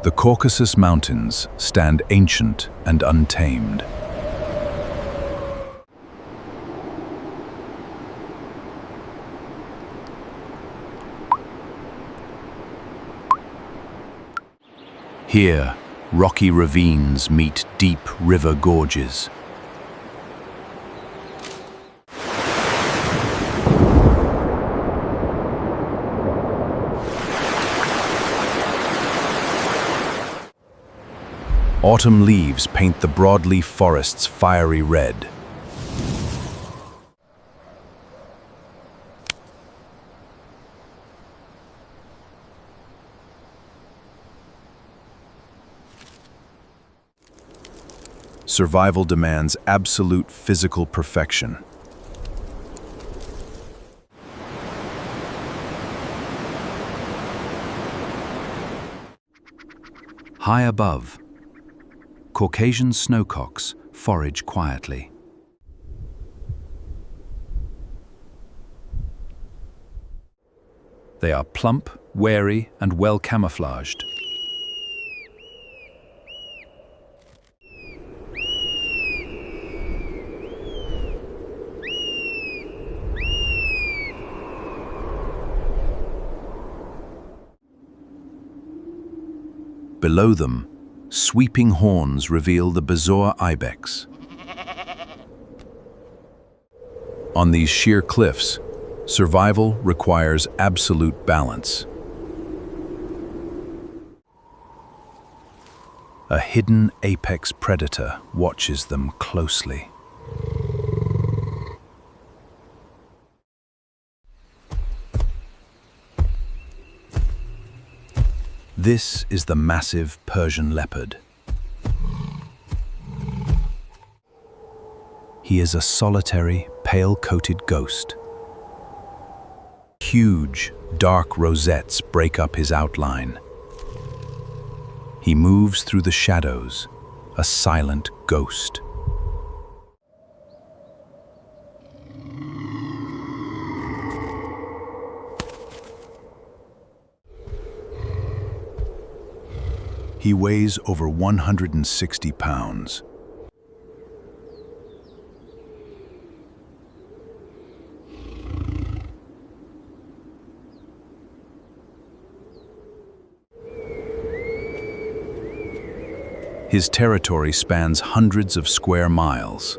The Caucasus Mountains stand ancient and untamed. Here, rocky ravines meet deep river gorges. Autumn leaves paint the broadleaf forests fiery red. Survival demands absolute physical perfection. High above, Caucasian snowcocks forage quietly. They are plump, wary, and well camouflaged. Below them, sweeping horns reveal the Boar ibex. On these sheer cliffs, survival requires absolute balance. A hidden apex predator watches them closely. This is the massive Persian leopard. He is a solitary, pale-coated ghost. Huge, dark rosettes break up his outline. He moves through the shadows, a silent ghost. He weighs over 160 pounds. His territory spans hundreds of square miles.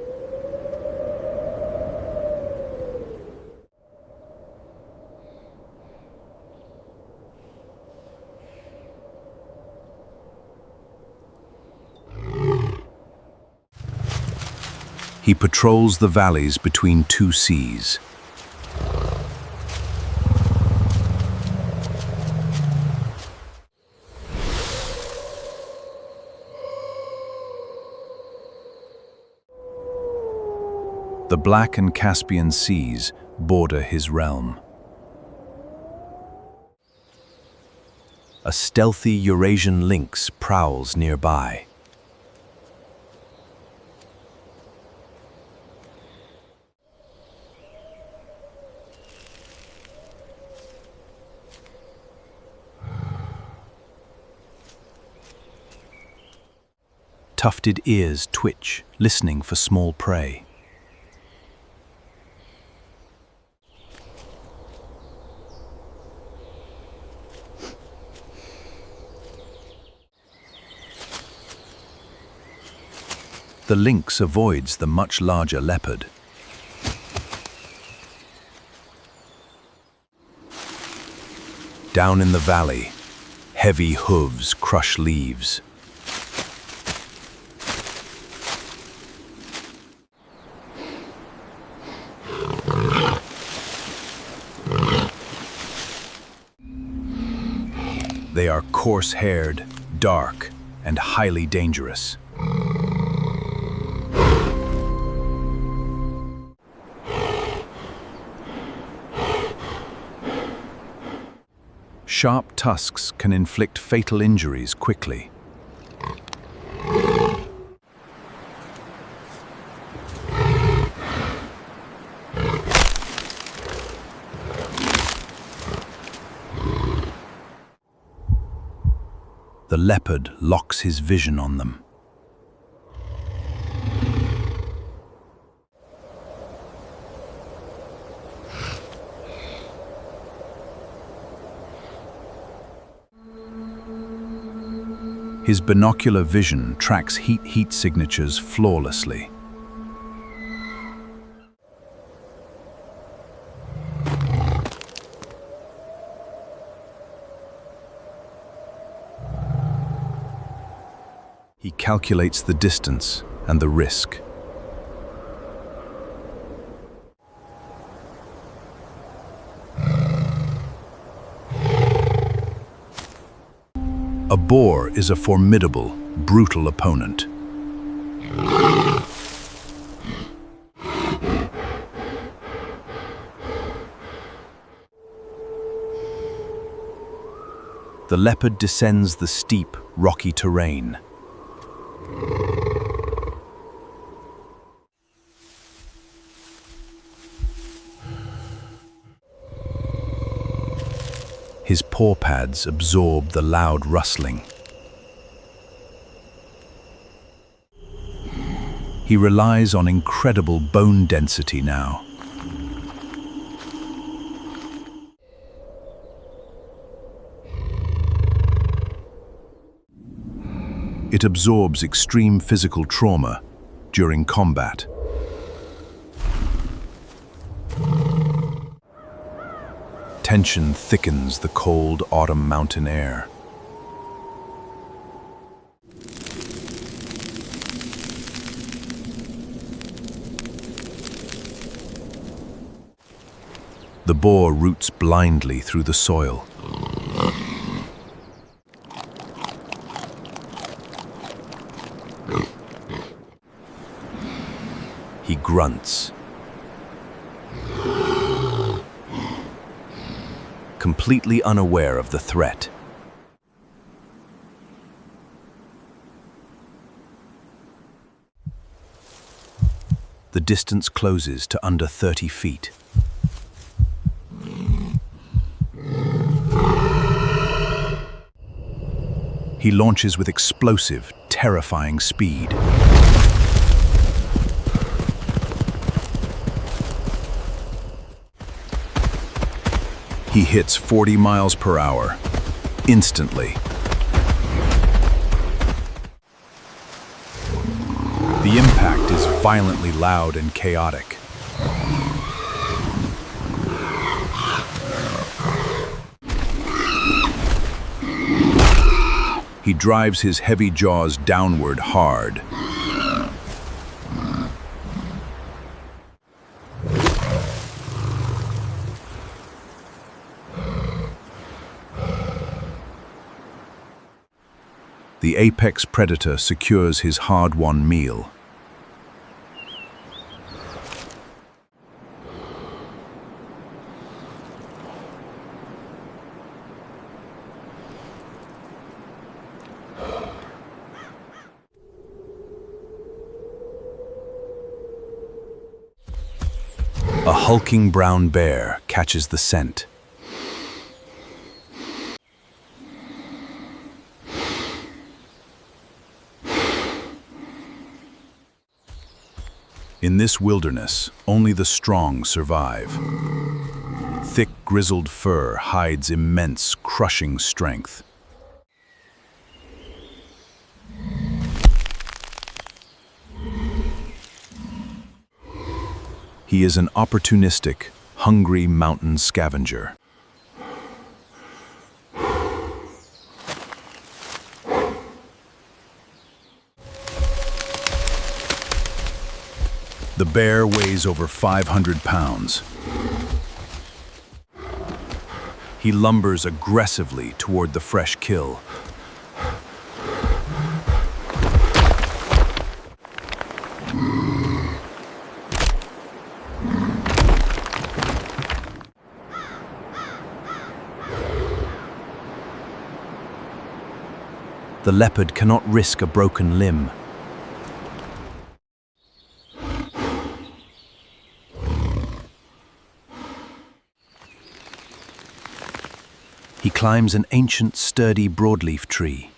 He patrols the valleys between two seas. The Black and Caspian Seas border his realm. A stealthy Eurasian lynx prowls nearby. Tufted ears twitch, listening for small prey. The lynx avoids the much larger leopard. Down in the valley, heavy hooves crush leaves. They are coarse-haired, dark, and highly dangerous. Sharp tusks can inflict fatal injuries quickly. The leopard locks his vision on them. His binocular vision tracks heat signatures flawlessly. He calculates the distance and the risk. A boar is a formidable, brutal opponent. The leopard descends the steep, rocky terrain. His paw pads absorb the loud rustling. He relies on incredible bone density now. It absorbs extreme physical trauma during combat. Tension thickens the cold autumn mountain air. The boar roots blindly through the soil. He grunts, completely unaware of the threat. The distance closes to under 30 feet. He launches with explosive, terrifying speed. He hits 40 miles per hour, instantly. The impact is violently loud and chaotic. He drives his heavy jaws downward hard. The apex predator secures his hard-won meal. A hulking brown bear catches the scent. In this wilderness, only the strong survive. Thick, grizzled fur hides immense, crushing strength. He is an opportunistic, hungry mountain scavenger. The bear weighs over 500 pounds. He lumbers aggressively toward the fresh kill. The leopard cannot risk a broken limb. He climbs an ancient, sturdy broadleaf tree.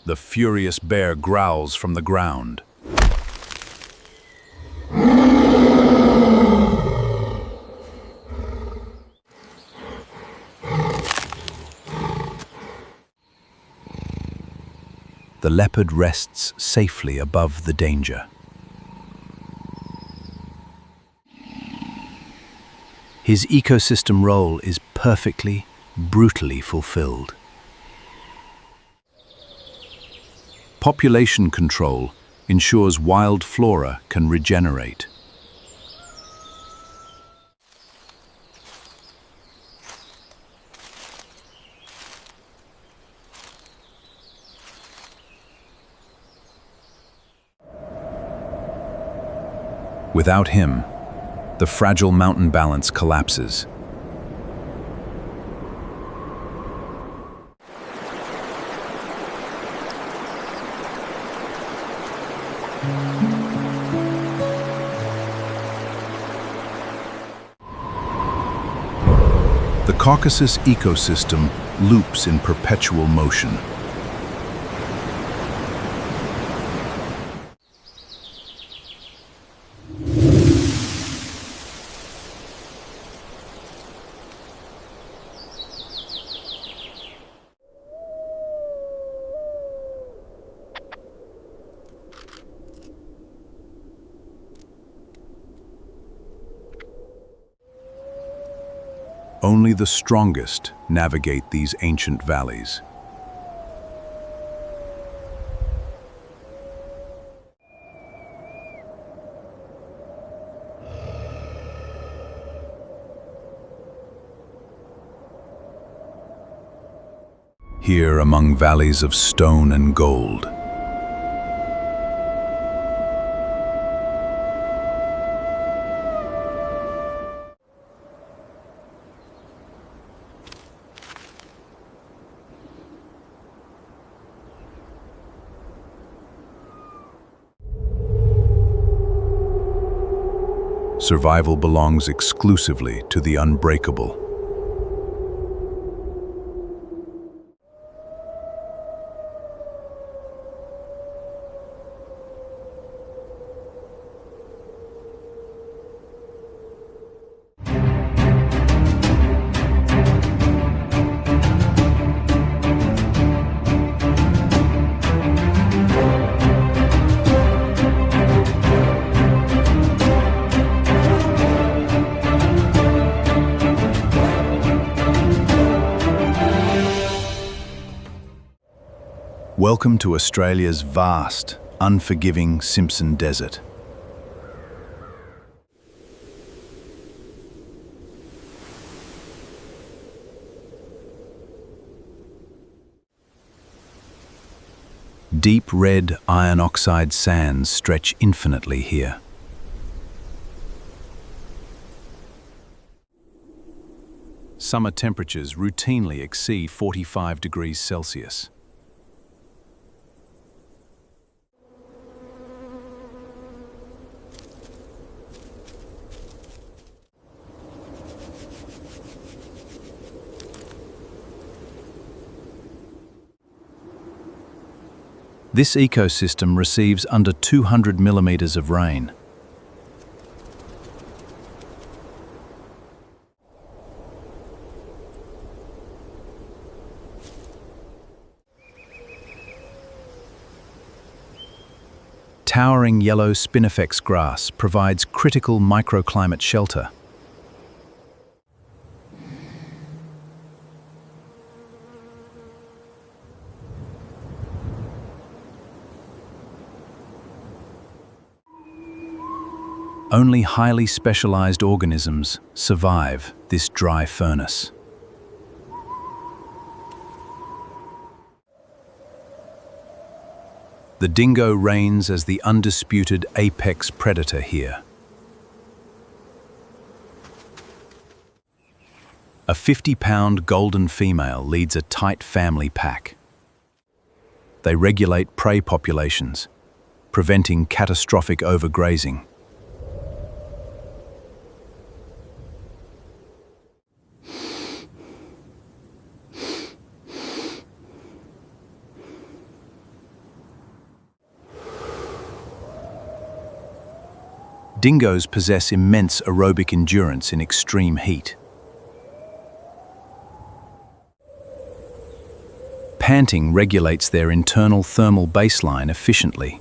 The furious bear growls from the ground. The leopard rests safely above the danger. His ecosystem role is perfectly, brutally fulfilled. Population control ensures wild flora can regenerate. Without him, the fragile mountain balance collapses. The Caucasus ecosystem loops in perpetual motion. Only the strongest navigate these ancient valleys. Here among valleys of stone and gold, survival belongs exclusively to the unbreakable. Welcome to Australia's vast, unforgiving Simpson Desert. Deep red iron oxide sands stretch infinitely here. Summer temperatures routinely exceed 45 degrees Celsius. This ecosystem receives under 200 millimeters of rain. Towering yellow spinifex grass provides critical microclimate shelter. Only highly specialized organisms survive this dry furnace. The dingo reigns as the undisputed apex predator here. A 50-pound golden female leads a tight family pack. They regulate prey populations, preventing catastrophic overgrazing. Dingoes possess immense aerobic endurance in extreme heat. Panting regulates their internal thermal baseline efficiently.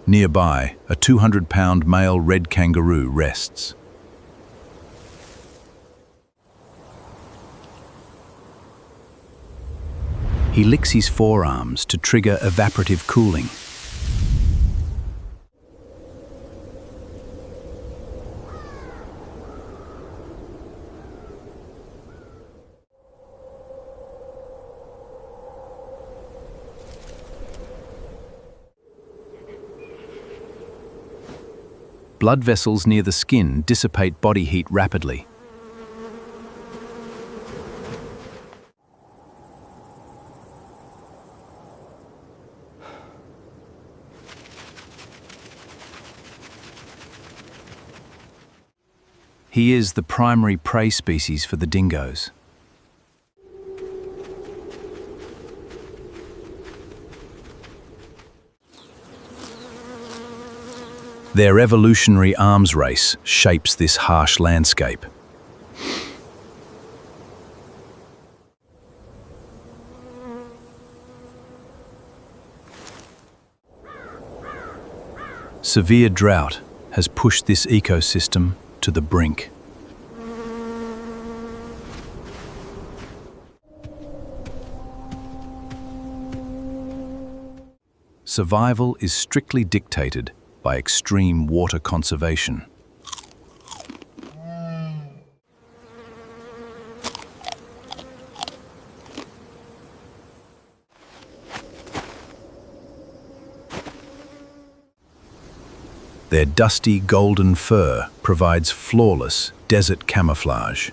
Nearby, a 200-pound male red kangaroo rests. He licks his forearms to trigger evaporative cooling. Blood vessels near the skin dissipate body heat rapidly. He is the primary prey species for the dingoes. Their evolutionary arms race shapes this harsh landscape. Severe drought has pushed this ecosystem to the brink. Survival is strictly dictated by extreme water conservation. Their dusty golden fur provides flawless desert camouflage.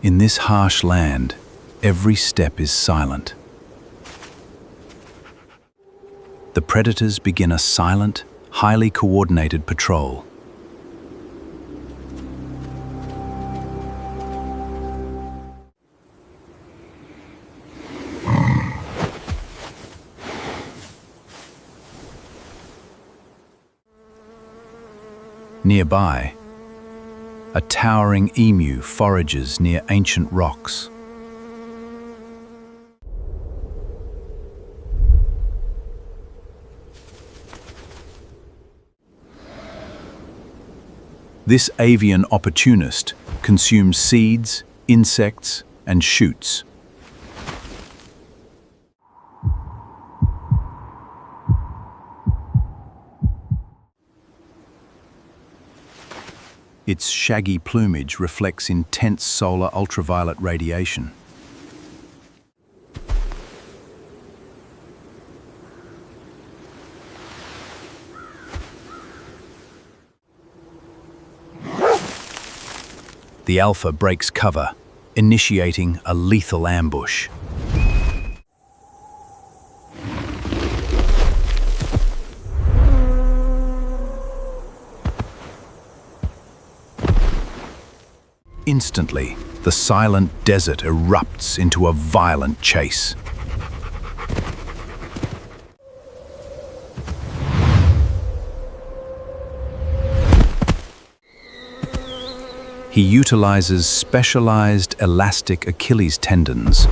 In this harsh land, every step is silent. The predators begin a silent, highly coordinated patrol. Nearby, a towering emu forages near ancient rocks. This avian opportunist consumes seeds, insects, and shoots. Its shaggy plumage reflects intense solar ultraviolet radiation. The alpha breaks cover, initiating a lethal ambush. Instantly, the silent desert erupts into a violent chase. He utilizes specialized elastic Achilles tendons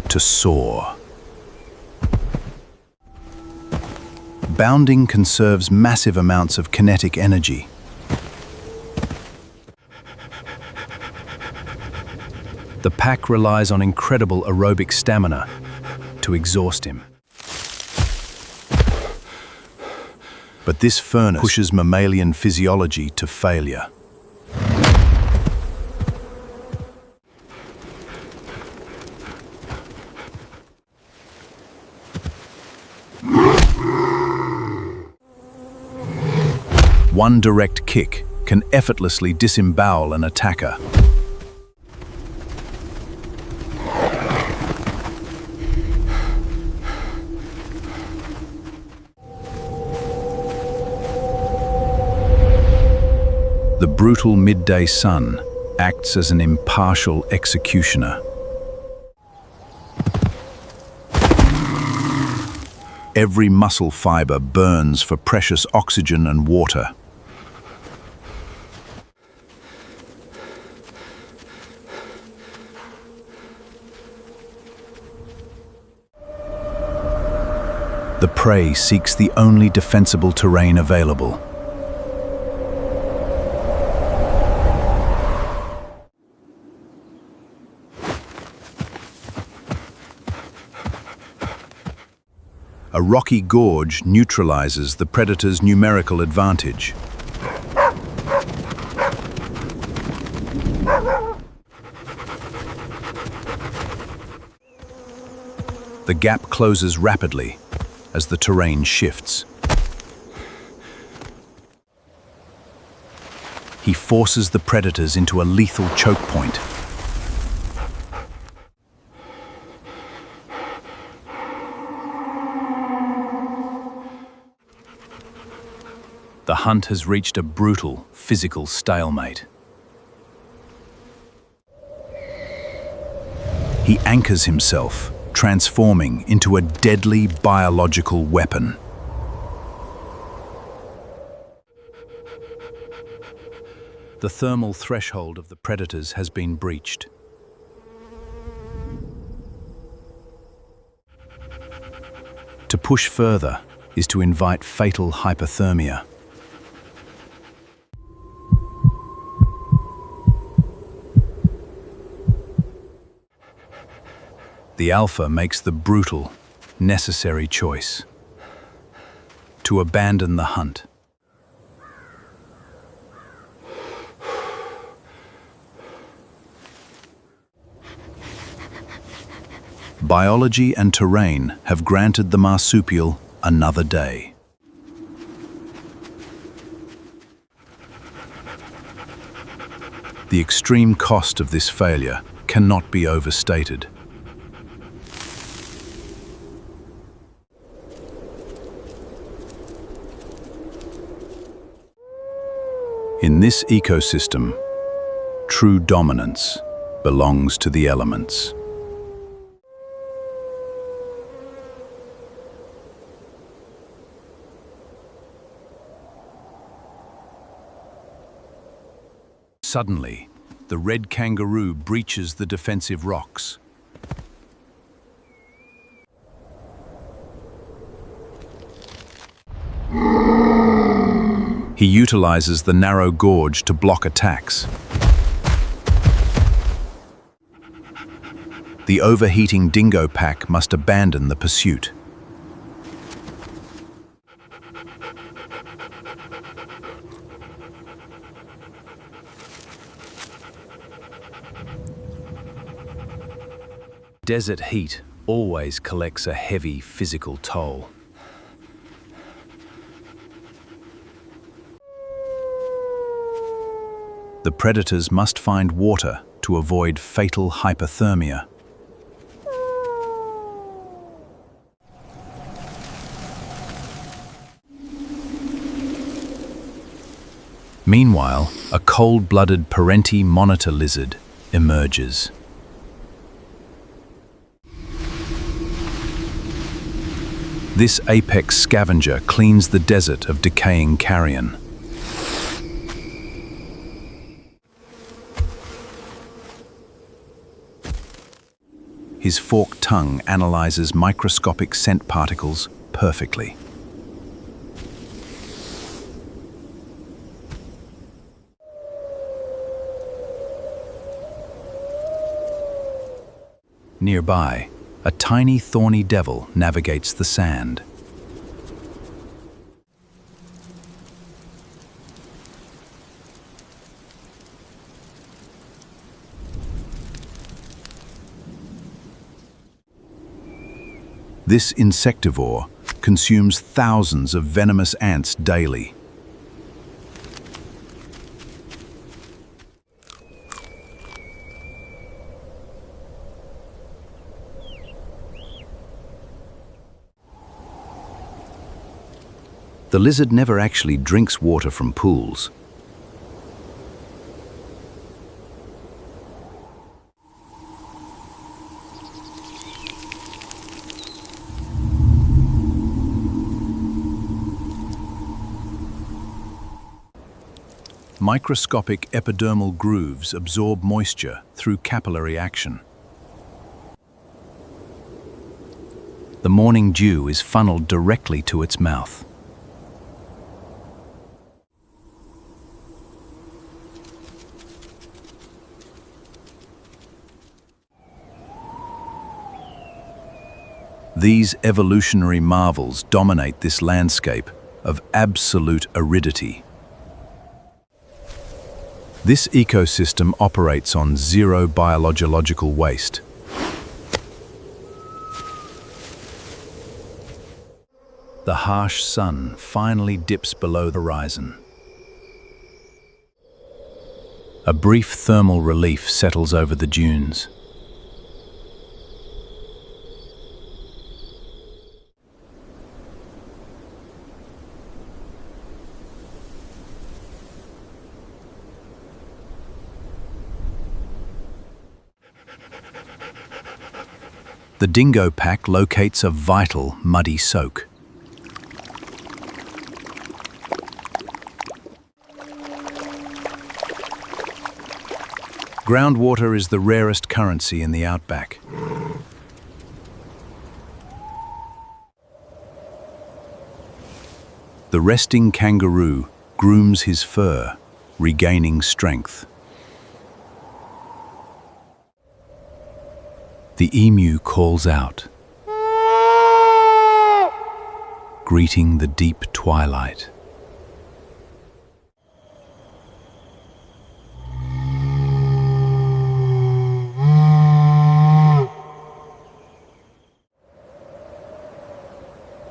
to soar. Bounding conserves massive amounts of kinetic energy. The pack relies on incredible aerobic stamina to exhaust him. But this furnace pushes mammalian physiology to failure. One direct kick can effortlessly disembowel an attacker. The brutal midday sun acts as an impartial executioner. Every muscle fiber burns for precious oxygen and water. The prey seeks the only defensible terrain available. A rocky gorge neutralizes the predator's numerical advantage. The gap closes rapidly as the terrain shifts. He forces the predators into a lethal choke point. The hunt has reached a brutal, physical stalemate. He anchors himself, transforming into a deadly biological weapon. The thermal threshold of the predators has been breached. To push further is to invite fatal hypothermia. The alpha makes the brutal, necessary choice to abandon the hunt. Biology and terrain have granted the marsupial another day. The extreme cost of this failure cannot be overstated. In this ecosystem, true dominance belongs to the elements. Suddenly, the red kangaroo breaches the defensive rocks. He utilizes the narrow gorge to block attacks. The overheating dingo pack must abandon the pursuit. Desert heat always collects a heavy physical toll. The predators must find water to avoid fatal hypothermia. Meanwhile, a cold-blooded Parenti monitor lizard emerges. This apex scavenger cleans the desert of decaying carrion. His forked tongue analyzes microscopic scent particles perfectly. Nearby, a tiny thorny devil navigates the sand. This insectivore consumes thousands of venomous ants daily. The lizard never actually drinks water from pools. Microscopic epidermal grooves absorb moisture through capillary action. The morning dew is funneled directly to its mouth. These evolutionary marvels dominate this landscape of absolute aridity. This ecosystem operates on zero biological waste. The harsh sun finally dips below the horizon. A brief thermal relief settles over the dunes. The dingo pack locates a vital muddy soak. Groundwater is the rarest currency in the outback. The resting kangaroo grooms his fur, regaining strength. The emu calls out, greeting the deep twilight.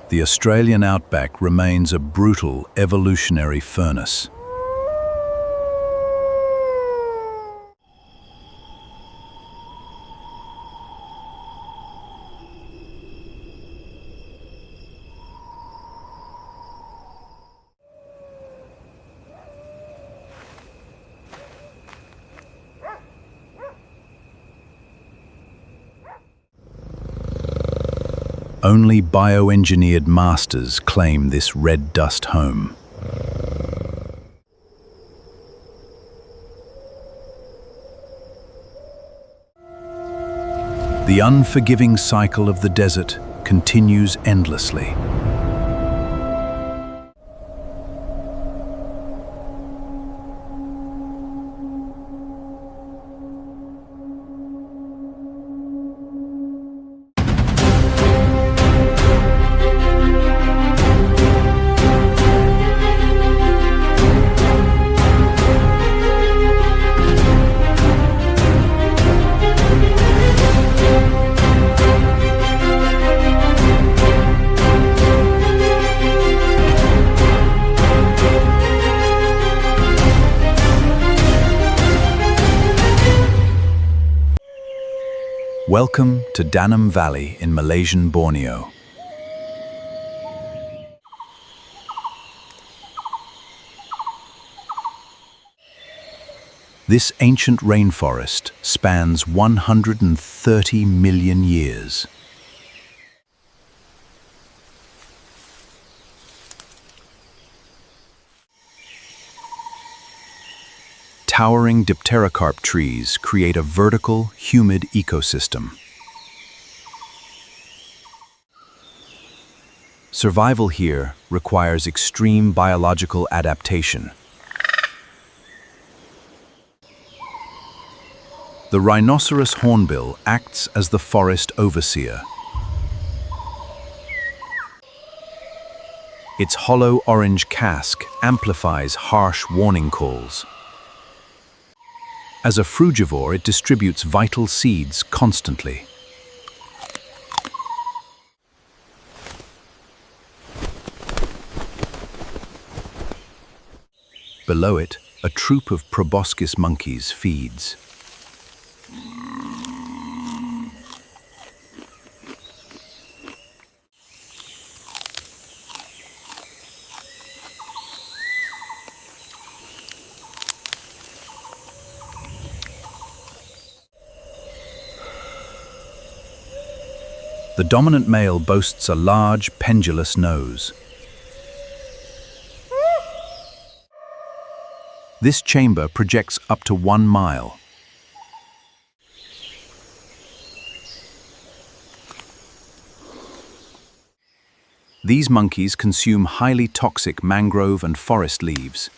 The Australian outback remains a brutal evolutionary furnace. Only bioengineered masters claim this red dust home. The unforgiving cycle of the desert continues endlessly. Welcome to Danam Valley in Malaysian Borneo. This ancient rainforest spans 130 million years. Towering dipterocarp trees create a vertical, humid ecosystem. Survival here requires extreme biological adaptation. The rhinoceros hornbill acts as the forest overseer. Its hollow orange casque amplifies harsh warning calls. As a frugivore, it distributes vital seeds constantly. Below it, a troop of proboscis monkeys feeds. The dominant male boasts a large, pendulous nose. This chamber projects up to 1 mile. These monkeys consume highly toxic mangrove and forest leaves.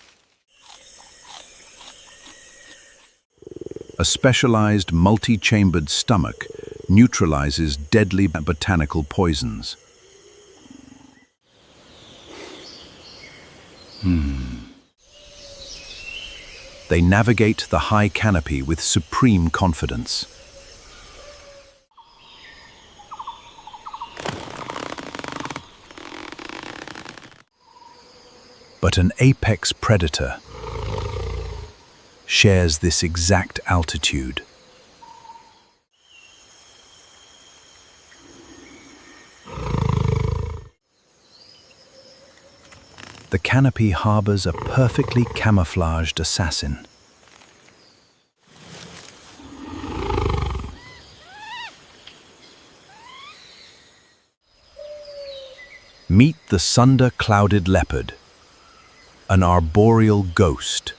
A specialized multi-chambered stomach neutralizes deadly botanical poisons. They navigate the high canopy with supreme confidence. But an apex predator shares this exact altitude. The canopy harbors a perfectly camouflaged assassin. Meet the sunder-clouded leopard, an arboreal ghost.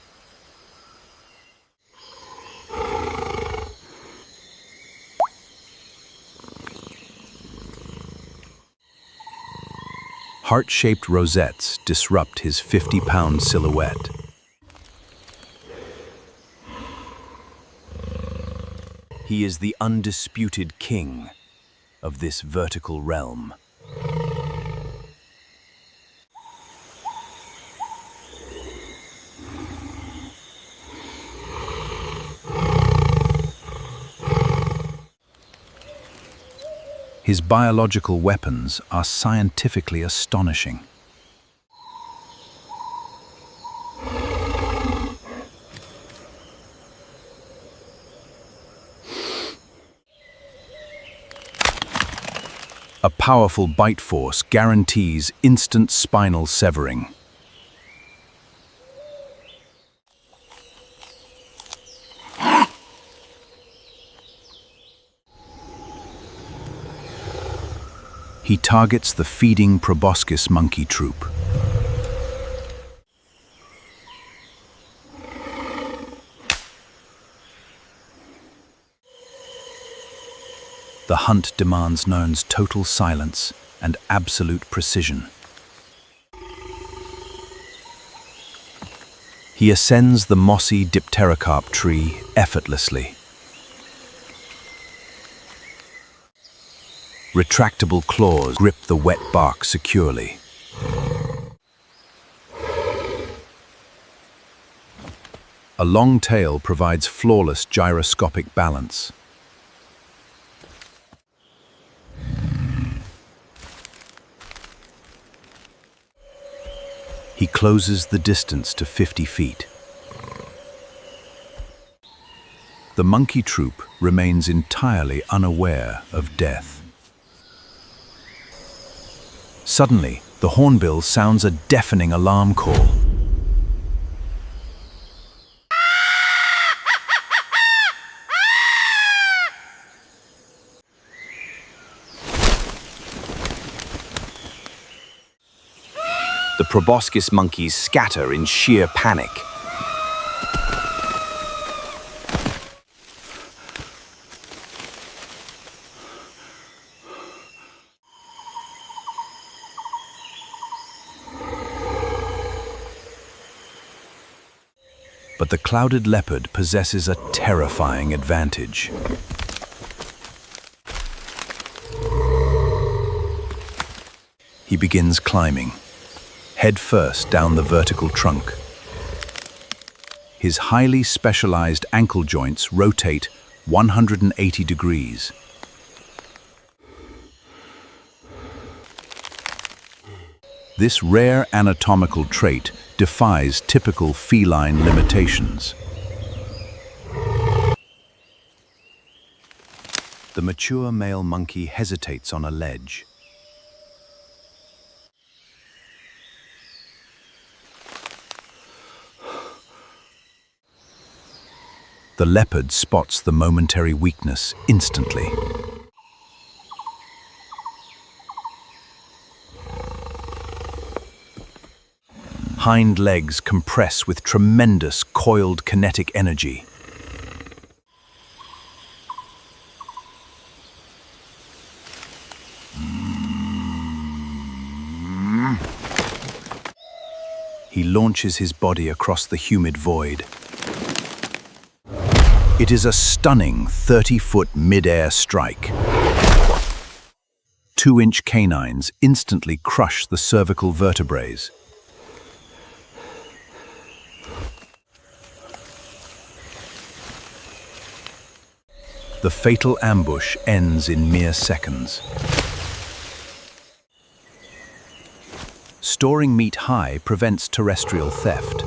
Heart-shaped rosettes disrupt his 50-pound silhouette. He is the undisputed king of this vertical realm. His biological weapons are scientifically astonishing. A powerful bite force guarantees instant spinal severing. He targets the feeding proboscis monkey troop. The hunt demands None's total silence and absolute precision. He ascends the mossy dipterocarp tree effortlessly. Retractable claws grip the wet bark securely. A long tail provides flawless gyroscopic balance. He closes the distance to 50 feet. The monkey troop remains entirely unaware of death. Suddenly, the hornbill sounds a deafening alarm call. The proboscis monkeys scatter in sheer panic. But the clouded leopard possesses a terrifying advantage. He begins climbing, head first down the vertical trunk. His highly specialized ankle joints rotate 180 degrees. This rare anatomical trait defies typical feline limitations. The mature male monkey hesitates on a ledge. The leopard spots the momentary weakness instantly. Hind legs compress with tremendous coiled kinetic energy. He launches his body across the humid void. It is a stunning 30-foot mid-air strike. 2-inch canines instantly crush the cervical vertebrae. The fatal ambush ends in mere seconds. Storing meat high prevents terrestrial theft.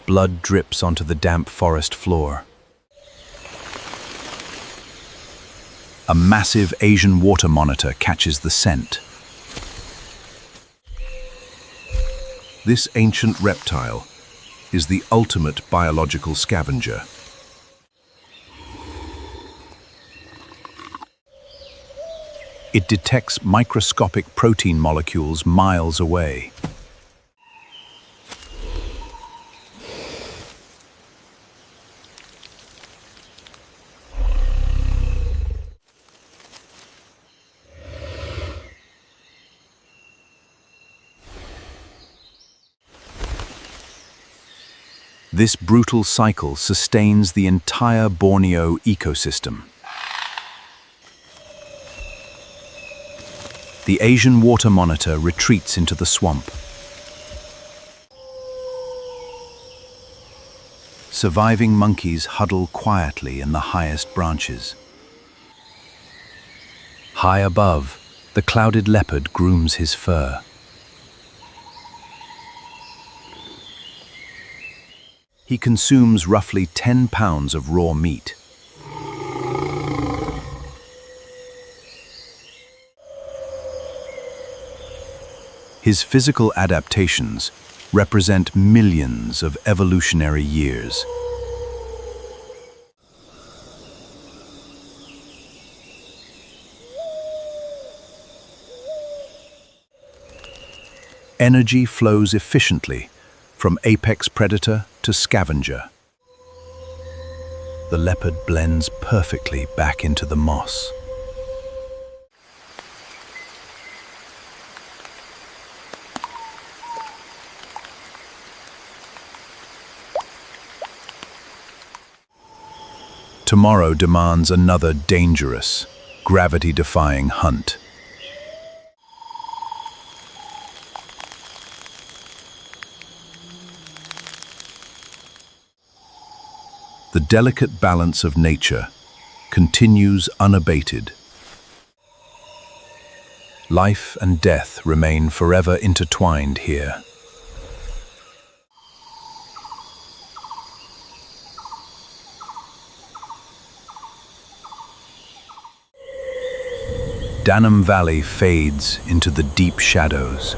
Blood drips onto the damp forest floor. A massive Asian water monitor catches the scent. This ancient reptile is the ultimate biological scavenger. It detects microscopic protein molecules miles away. This brutal cycle sustains the entire Borneo ecosystem. The Asian water monitor retreats into the swamp. Surviving monkeys huddle quietly in the highest branches. High above, the clouded leopard grooms his fur. He consumes roughly 10 pounds of raw meat. His physical adaptations represent millions of evolutionary years. Energy flows efficiently from apex predator to scavenger. The leopard blends perfectly back into the moss. Tomorrow demands another dangerous, gravity-defying hunt. The delicate balance of nature continues unabated. Life and death remain forever intertwined here. Danam Valley fades into the deep shadows.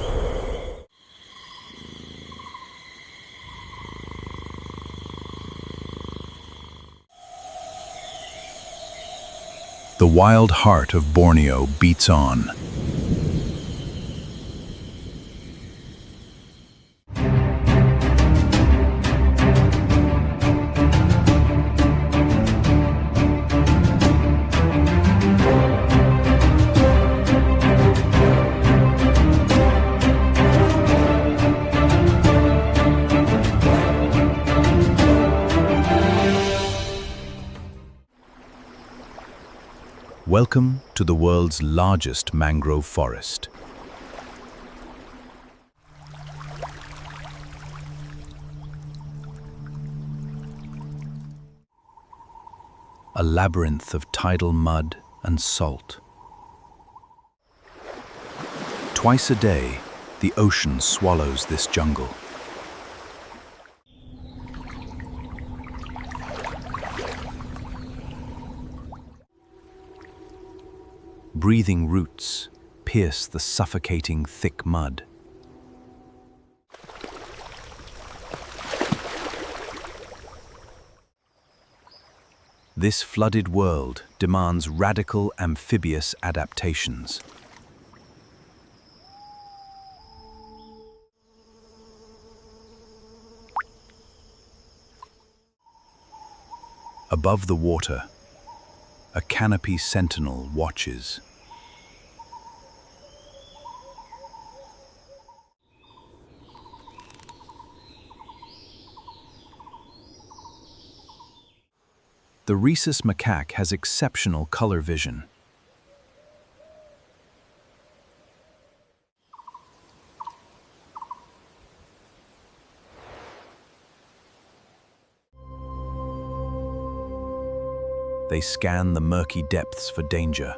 The wild heart of Borneo beats on. Welcome to the world's largest mangrove forest. A labyrinth of tidal mud and salt. Twice a day, the ocean swallows this jungle. Breathing roots pierce the suffocating thick mud. This flooded world demands radical amphibious adaptations. Above the water, a canopy sentinel watches. The rhesus macaque has exceptional color vision. They scan the murky depths for danger.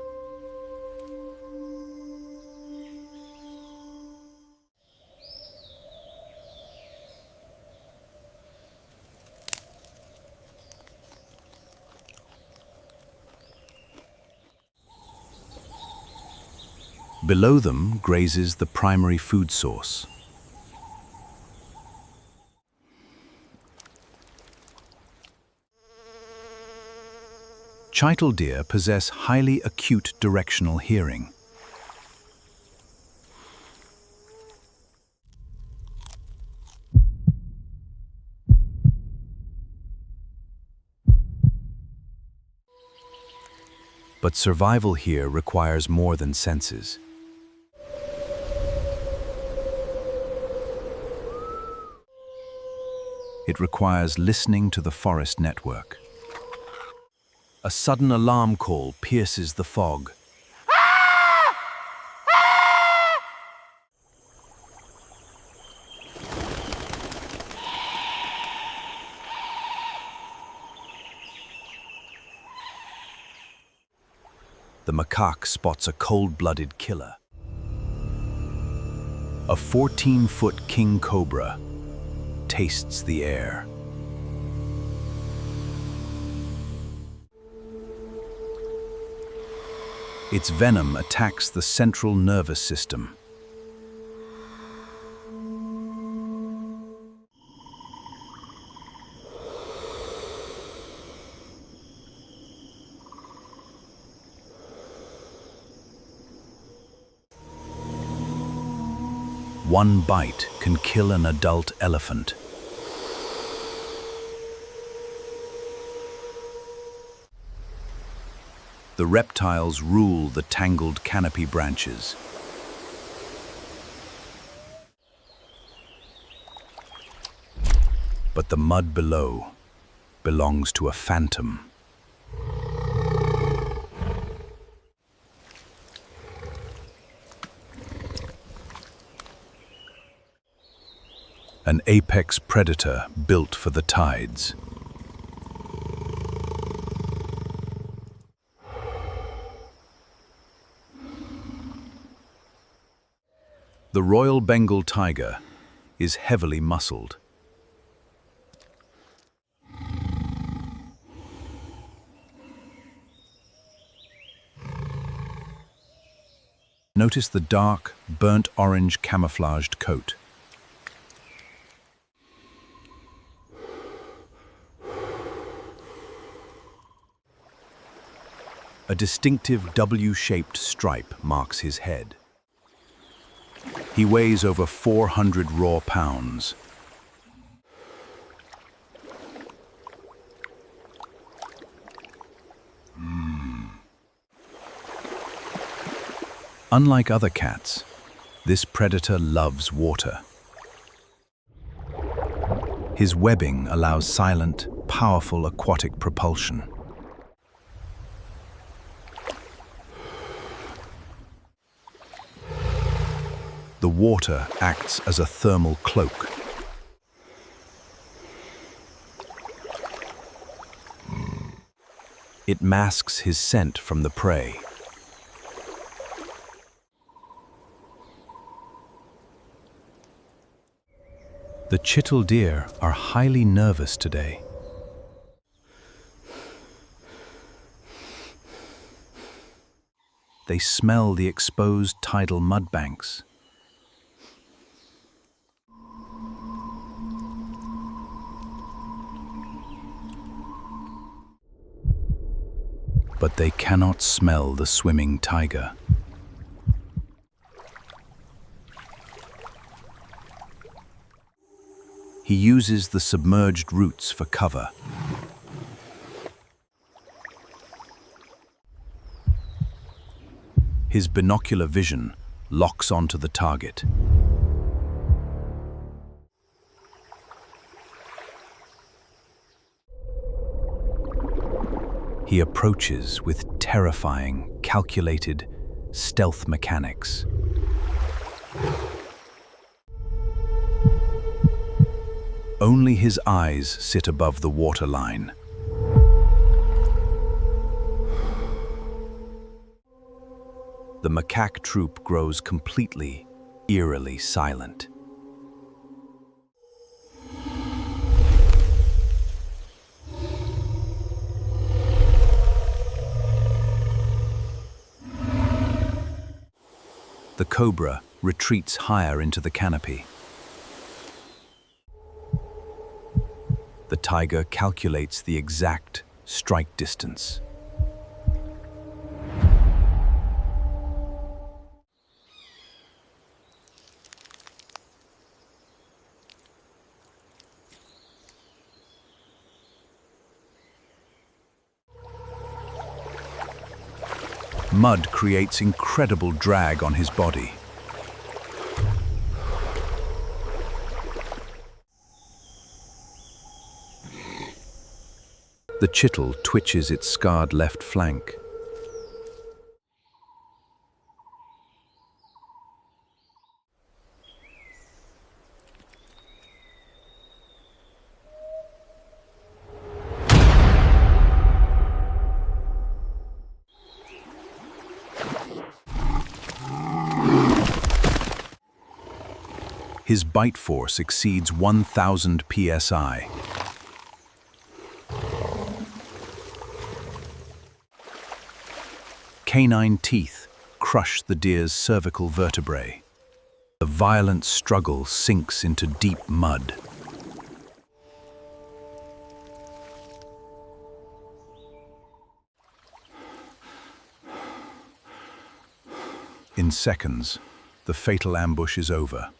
Below them grazes the primary food source. Chital deer possess highly acute directional hearing. But survival here requires more than senses. It requires listening to the forest network. A sudden alarm call pierces the fog. The macaque spots a cold-blooded killer. A 14-foot king cobra tastes the air. Its venom attacks the central nervous system. One bite can kill an adult elephant. The reptiles rule the tangled canopy branches. But the mud below belongs to a phantom. An apex predator built for the tides. The Royal Bengal tiger is heavily muscled. Notice the dark, burnt orange camouflaged coat. A distinctive W-shaped stripe marks his head. He weighs over 400 raw pounds. Unlike other cats, this predator loves water. His webbing allows silent, powerful aquatic propulsion. The water acts as a thermal cloak. It masks his scent from the prey. The chital deer are highly nervous today. They smell the exposed tidal mudbanks. but they cannot smell the swimming tiger. He uses the submerged roots for cover. His binocular vision locks onto the target. He approaches with terrifying, calculated stealth mechanics. Only his eyes sit above the waterline. The macaque troop grows completely, eerily silent. The cobra retreats higher into the canopy. The tiger calculates the exact strike distance. Mud creates incredible drag on his body. The chital twitches its scarred left flank. His bite force exceeds 1,000 psi. Canine teeth crush the deer's cervical vertebrae. The violent struggle sinks into deep mud. In seconds, the fatal ambush is over.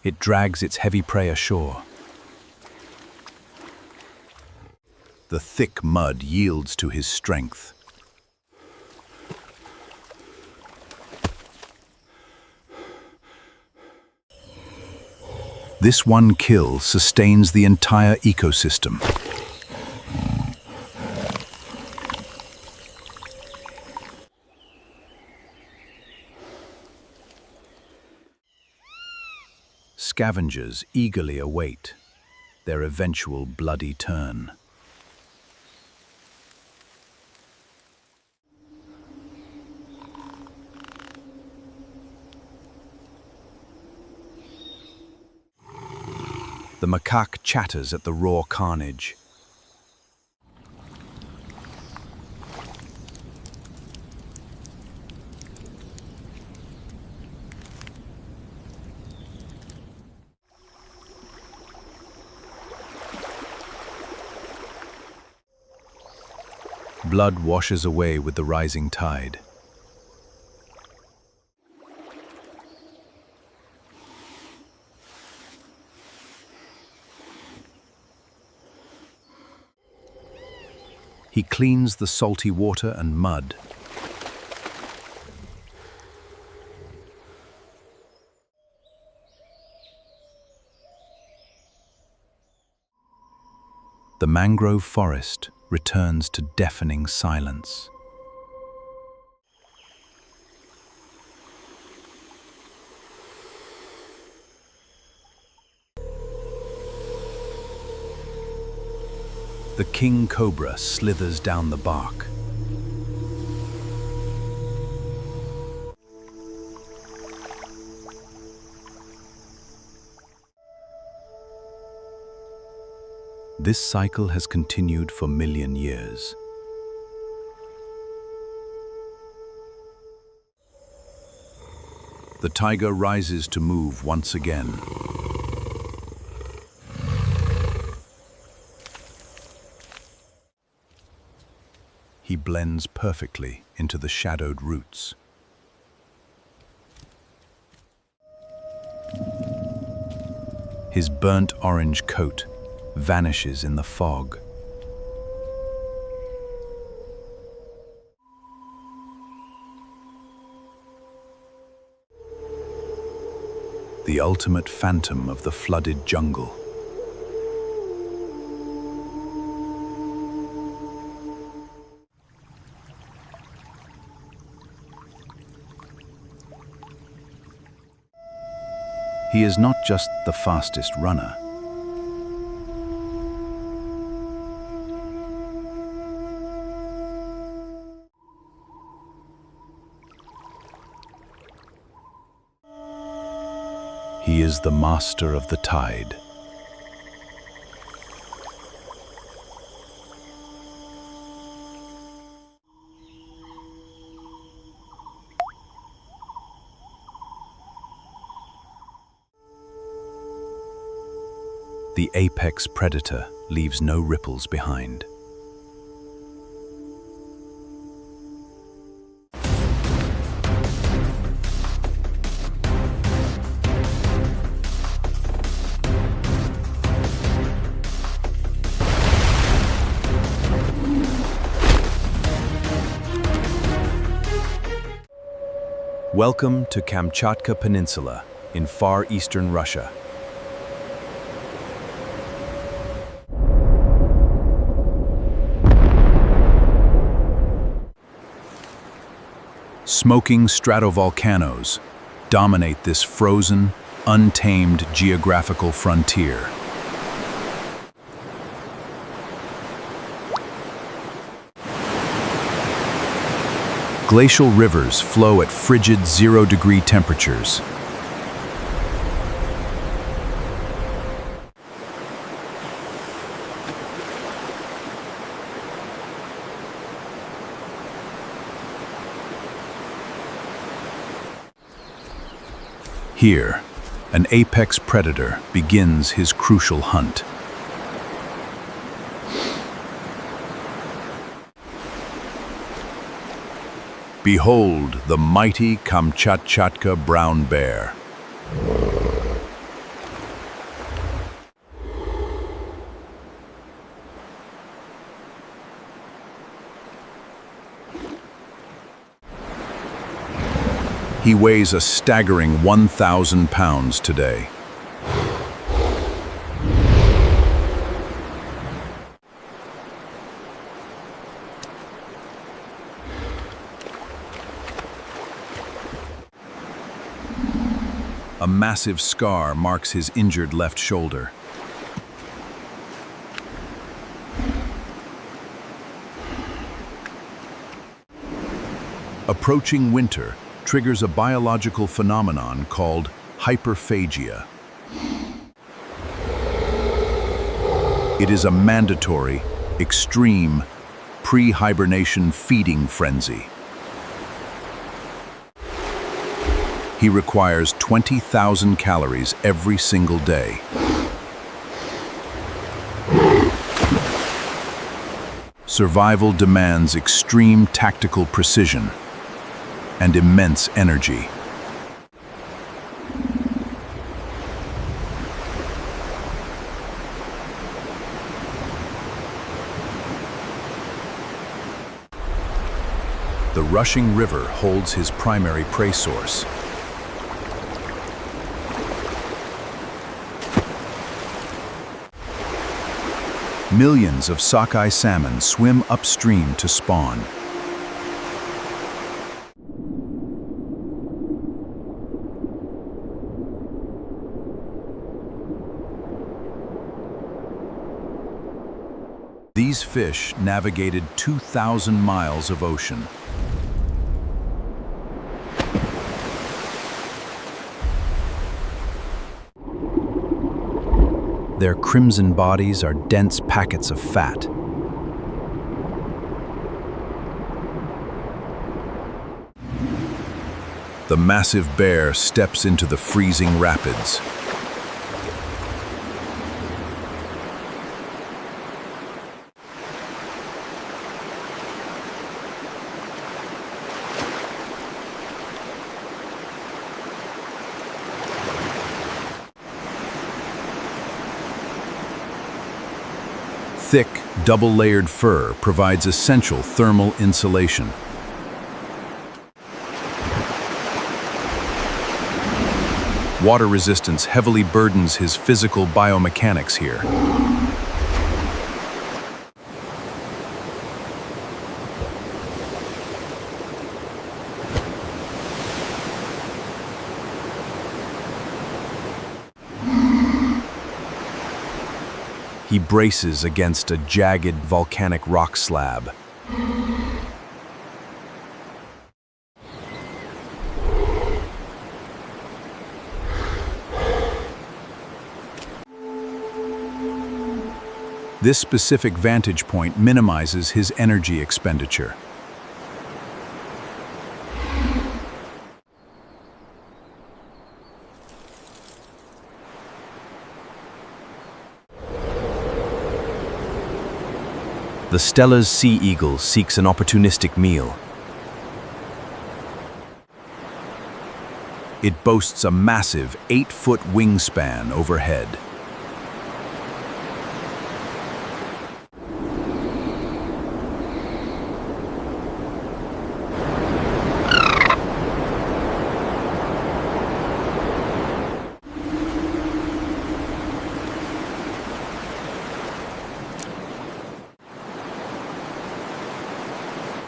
It drags its heavy prey ashore. The thick mud yields to his strength. This one kill sustains the entire ecosystem. Scavengers eagerly await their eventual bloody turn. The macaque chatters at the raw carnage. Blood washes away with the rising tide. He cleans the salty water and mud. The mangrove forest returns to deafening silence. The king cobra slithers down the bark. This cycle has continued for million years. The tiger rises to move once again. He blends perfectly into the shadowed roots. His burnt orange coat vanishes in the fog. The ultimate phantom of the flooded jungle. He is not just the fastest runner. He is the master of the tide. The apex predator leaves no ripples behind. Welcome to Kamchatka Peninsula in far eastern Russia. Smoking stratovolcanoes dominate this frozen, untamed geographical frontier. Glacial rivers flow at frigid 0-degree temperatures. Here, an apex predator begins his crucial hunt. Behold the mighty Kamchatka brown bear. He weighs a staggering 1,000 pounds today. A massive scar marks his injured left shoulder. Approaching winter triggers a biological phenomenon called hyperphagia. It is a mandatory, extreme, pre-hibernation feeding frenzy. He requires 20,000 calories every single day. Survival demands extreme tactical precision and immense energy. The rushing river holds his primary prey source. Millions of sockeye salmon swim upstream to spawn. These fish navigated 2,000 miles of ocean. Their crimson bodies are dense packets of fat. The massive bear steps into the freezing rapids. Thick, double-layered fur provides essential thermal insulation. Water resistance heavily burdens his physical biomechanics here. He braces against a jagged volcanic rock slab. This specific vantage point minimizes his energy expenditure. The Stella's sea eagle seeks an opportunistic meal. It boasts a massive 8-foot wingspan overhead.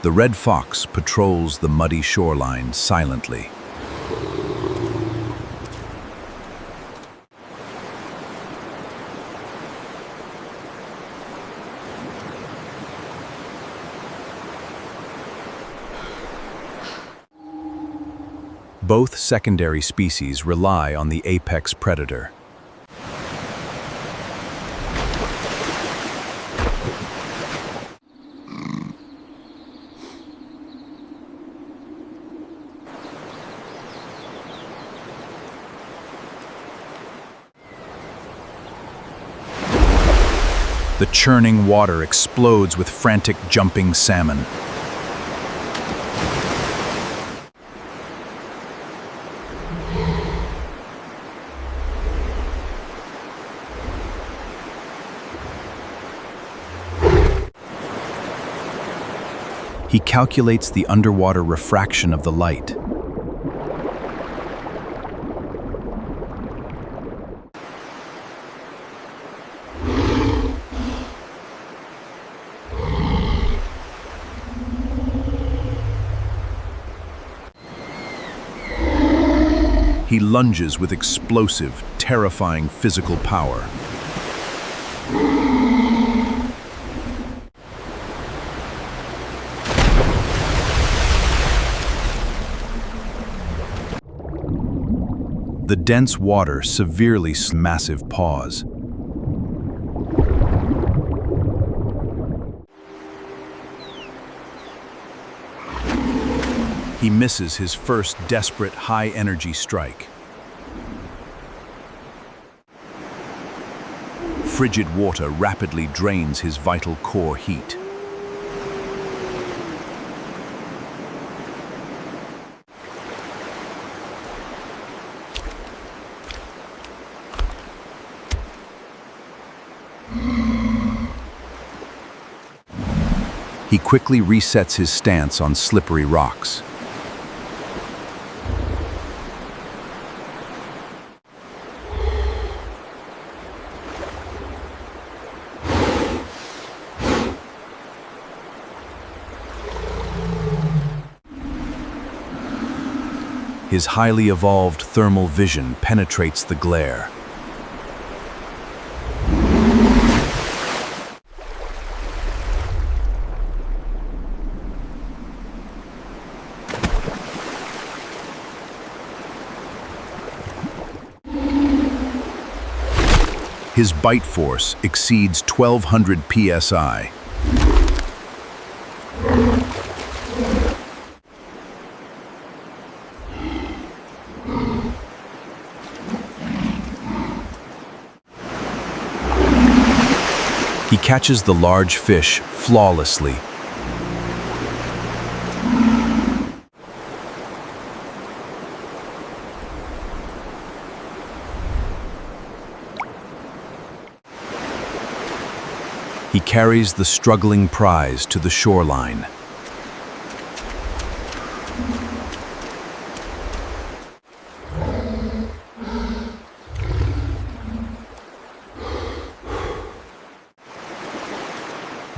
The red fox patrols the muddy shoreline silently. Both secondary species rely on the apex predator. The churning water explodes with frantic jumping salmon. He calculates the underwater refraction of the light. He lunges with explosive, terrifying physical power. The dense water severely massive paws. He misses his first desperate high-energy strike. Frigid water rapidly drains his vital core heat. He quickly resets his stance on slippery rocks. His highly evolved thermal vision penetrates the glare. His bite force exceeds 1,200 psi. He catches the large fish flawlessly. He carries the struggling prize to the shoreline.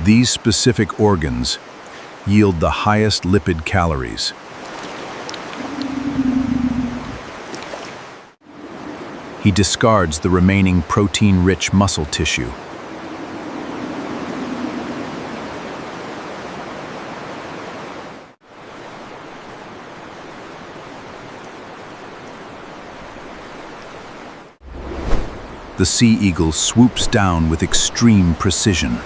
These specific organs yield the highest lipid calories. He discards the remaining protein-rich muscle tissue. The sea eagle swoops down with extreme precision.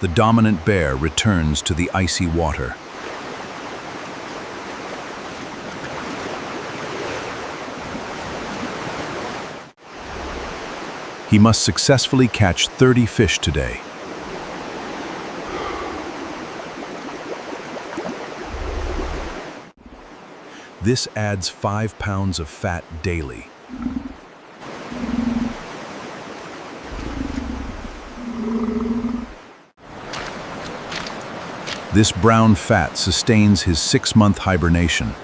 The dominant bear returns to the icy water. He must successfully catch 30 fish today. This adds 5 pounds of fat daily. This brown fat sustains his 6-month hibernation.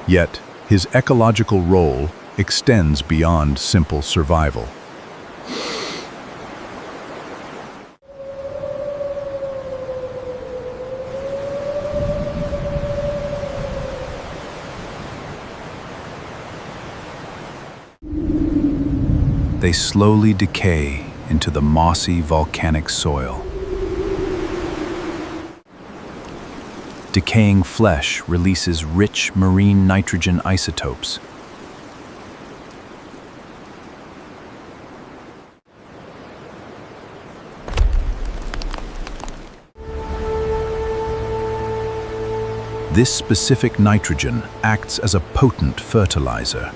Yet, his ecological role extends beyond simple survival. They slowly decay into the mossy volcanic soil. Decaying flesh releases rich marine nitrogen isotopes. This specific nitrogen acts as a potent fertilizer.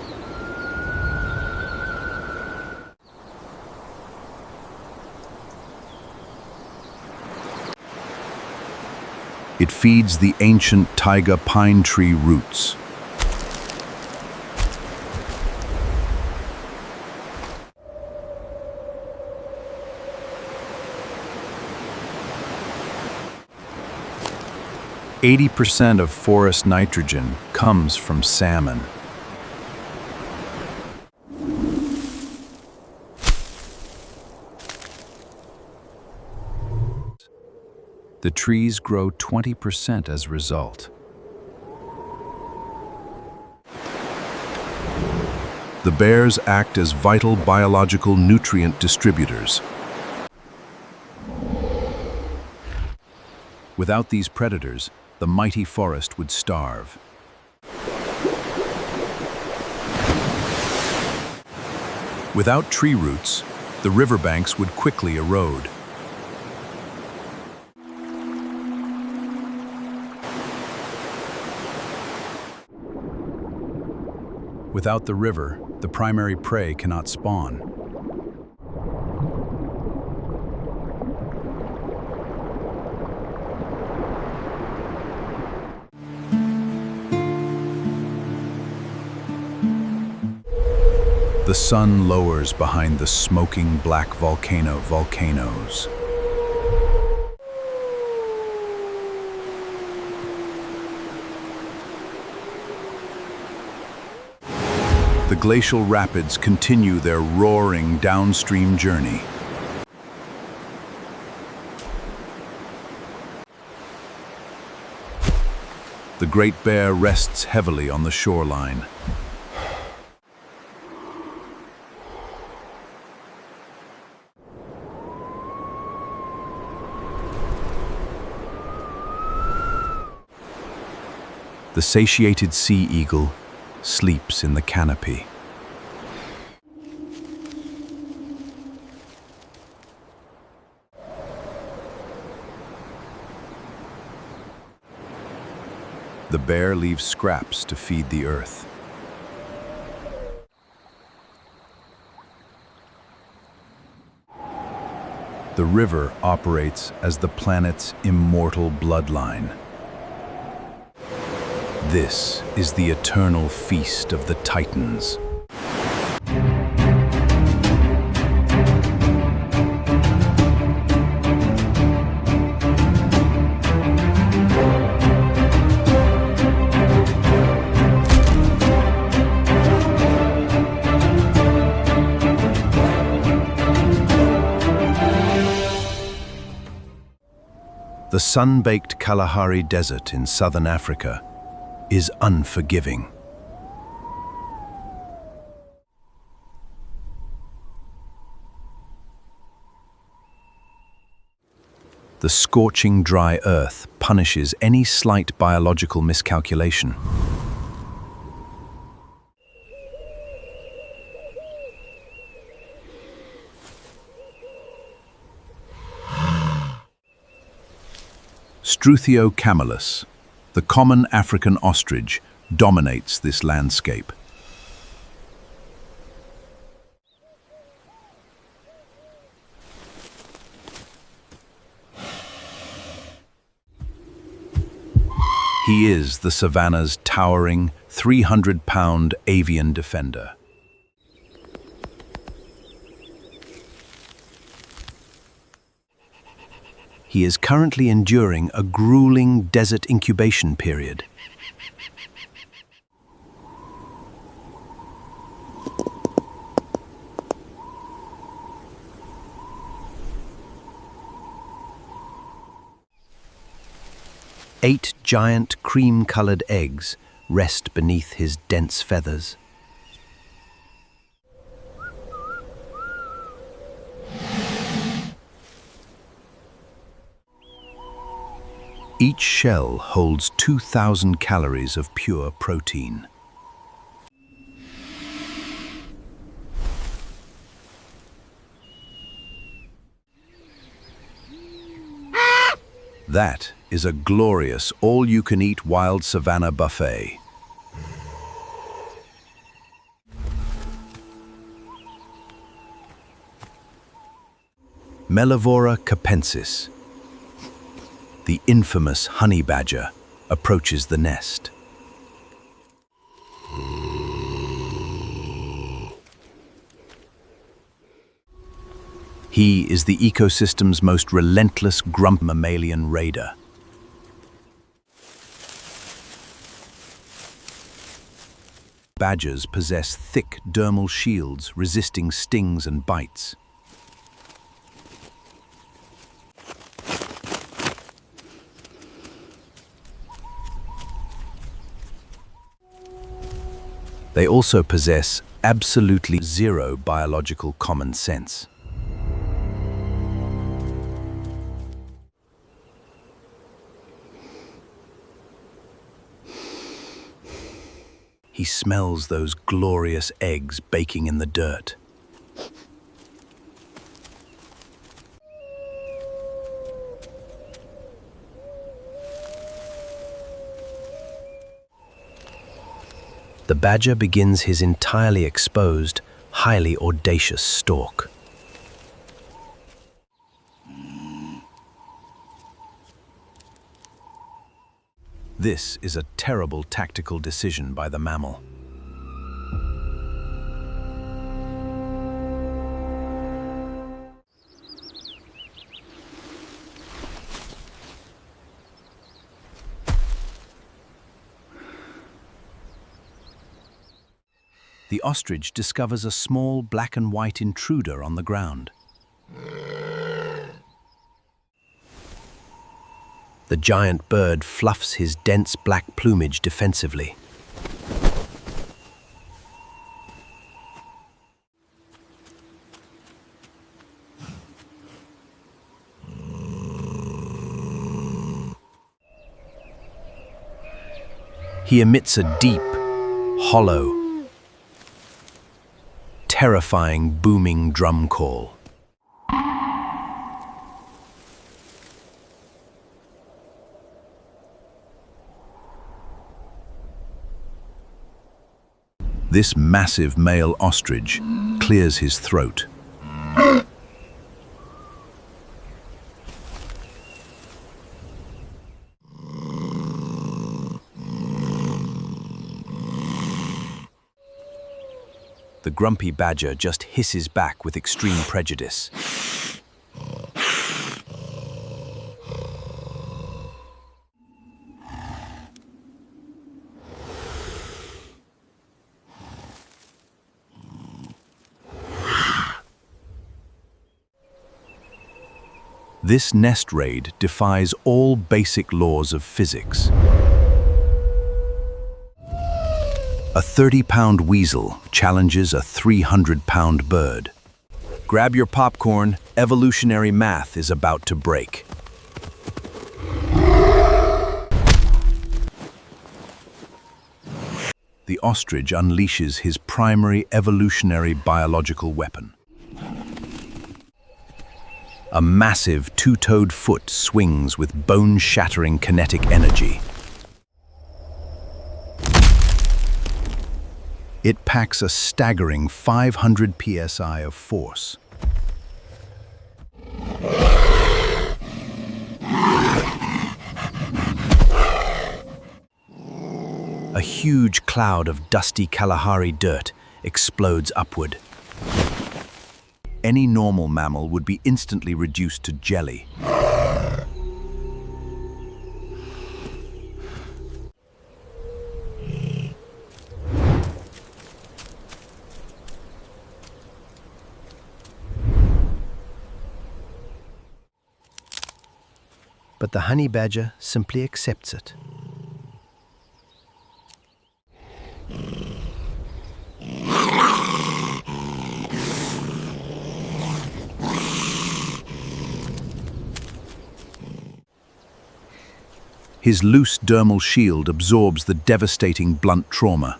It feeds the ancient taiga pine tree roots. %80 of forest nitrogen comes from salmon. The trees grow 20% as a result. The bears act as vital biological nutrient distributors. Without these predators, the mighty forest would starve. Without tree roots, the riverbanks would quickly erode. Without the river, the primary prey cannot spawn. The sun lowers behind the smoking black volcanoes. The glacial rapids continue their roaring downstream journey. The great bear rests heavily on the shoreline. The satiated sea eagle sleeps in the canopy. The bear leaves scraps to feed the earth. The river operates as the planet's immortal bloodline. This is the eternal feast of the Titans. The sun-baked Kalahari Desert in southern Africa is unforgiving. The scorching dry earth punishes any slight biological miscalculation. Struthio camelus, the common African ostrich, dominates this landscape. He is the savanna's towering, 300-pound avian defender. He is currently enduring a grueling desert incubation period. Eight giant cream-colored eggs rest beneath his dense feathers. Each shell holds 2,000 calories of pure protein. That is a glorious all-you-can-eat wild savanna buffet. Mellivora capensis, the infamous honey badger, approaches the nest. He is the ecosystem's most relentless grump mammalian raider. Badgers possess thick dermal shields resisting stings and bites. They also possess absolutely zero biological common sense. He smells those glorious eggs baking in the dirt. The badger begins his entirely exposed, highly audacious stalk. This is a terrible tactical decision by the mammal. The ostrich discovers a small black and white intruder on the ground. The giant bird fluffs his dense black plumage defensively. He emits a deep, hollow, terrifying booming drum call. This massive male ostrich clears his throat. The grumpy badger just hisses back with extreme prejudice. This nest raid defies all basic laws of physics. A 30-pound weasel challenges a 300-pound bird. Grab your popcorn, evolutionary math is about to break. The ostrich unleashes his primary evolutionary biological weapon. A massive two-toed foot swings with bone-shattering kinetic energy. It packs a staggering 500 psi of force. A huge cloud of dusty Kalahari dirt explodes upward. Any normal mammal would be instantly reduced to jelly. But the honey badger simply accepts it. His loose dermal shield absorbs the devastating blunt trauma.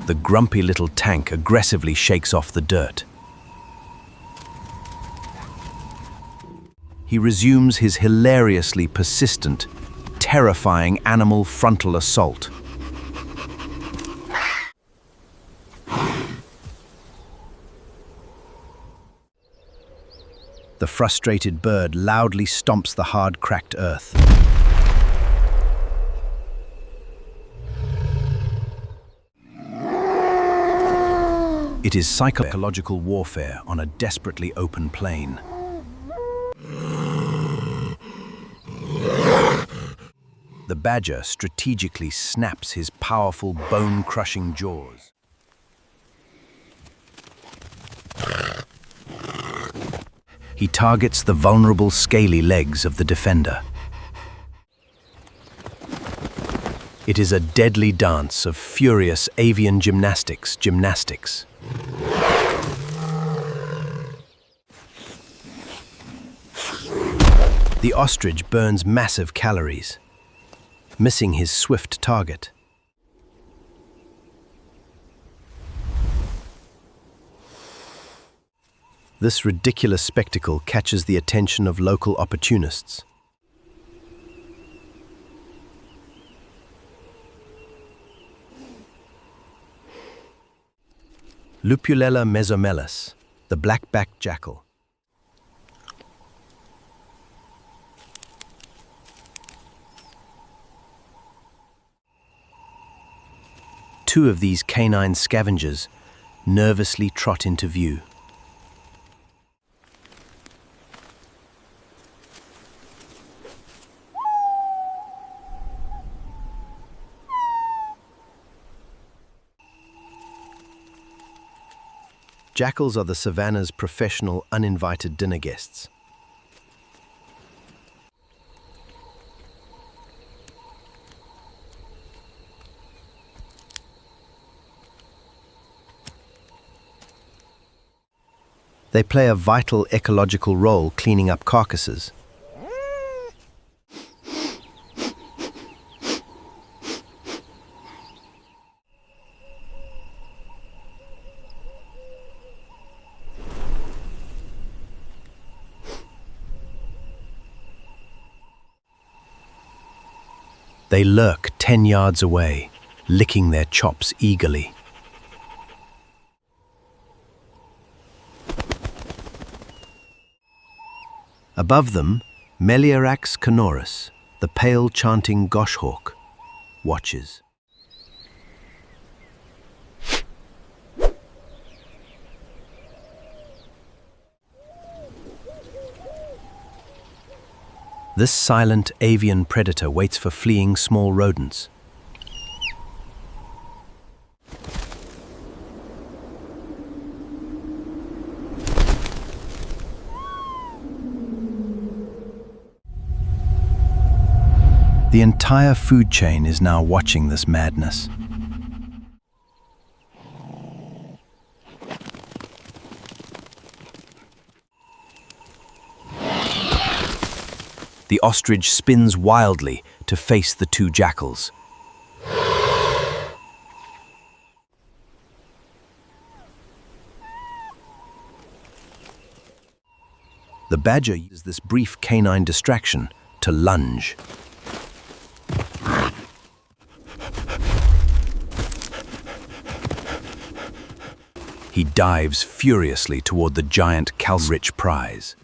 The grumpy little tank aggressively shakes off the dirt. He resumes his hilariously persistent, terrifying animal frontal assault. The frustrated bird loudly stomps the hard, cracked earth. It is psychological warfare on a desperately open plain. The badger strategically snaps his powerful bone-crushing jaws. He targets the vulnerable scaly legs of the defender. It is a deadly dance of furious avian gymnastics. The ostrich burns massive calories, missing his swift target. This ridiculous spectacle catches the attention of local opportunists. Lupulella mesomelis, the black-backed jackal. Two of these canine scavengers nervously trot into view. Jackals are the savannah's professional, uninvited dinner guests. They play a vital ecological role cleaning up carcasses. They lurk 10 yards away, licking their chops eagerly. Above them, Meliarax canorus, the pale chanting goshawk, watches. This silent avian predator waits for fleeing small rodents. The entire food chain is now watching this madness. The ostrich spins wildly to face the two jackals. The badger uses this brief canine distraction to lunge. He dives furiously toward the giant calcium-rich prize.